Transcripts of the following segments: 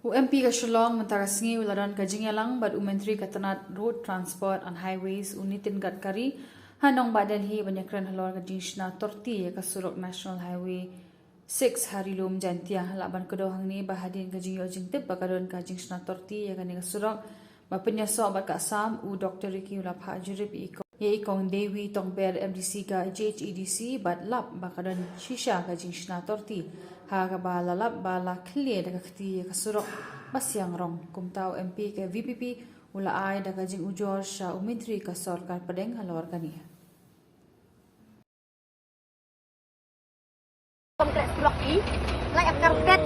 UMP ka Shillong Montarasngi ularan ka Jingyalang bad Menteri Katanat Road Transport and Highways Unitin Gadkari hanong badan hi banyakran halor ka Jingshna Torti ka Surok National Highway 6 Harilum Jantia laban kedohang ni bahadin ka Jingyo Jingtip bakaron ka Jingshna Torti ka ni ka Surok bapinyaso bat ka Assam u Dr. Ricky Ulapha Jurip iko ye ikong Dewi Tongper MDC ka JHEDC bat lap bakaron shisha ka Jingshna Torti ha ba lalap ba la clear daga kti ka surok basyang rong kumtau MP ke VPP ula ai daga jing ujor sha umitri ka sarkar padeng halor kani Complex blocky like a carpet,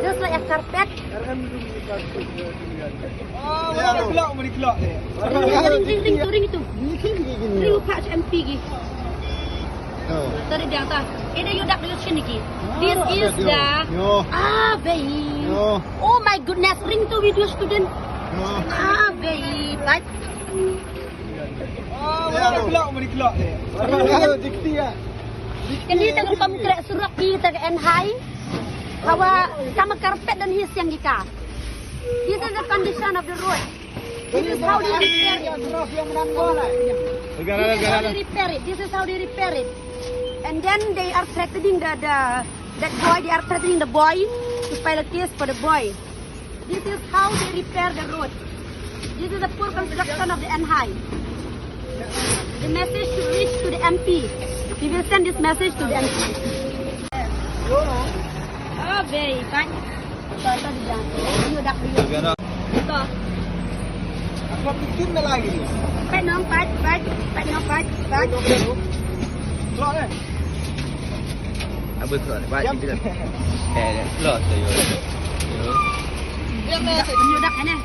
just like a carpet. Ring itu. Ring patch MP gi. Tadi dia kata, ini yudak di sini ki. This is the babe. Oh my goodness, ring to video student. Babe, like. Kendi tengok pamkrek surat kita ke NHI. Hawa sama karpet dan his yang gika. This is the condition of the road. This is how they repair it. This is how they repair it. And then they are threatening that boy. They are threatening the boy to file a case for the boy. This is how they repair the road. This is the poor construction of the NHI. The message should reach to the MP. We will send this message to the MP. Oh, very fine. Ito diyan. Ano dak dito? Ito. Apa bikin lagi? Pat. Keluar kan? Abang keluar. Baik kita. Keluar saya. Ano dak ana?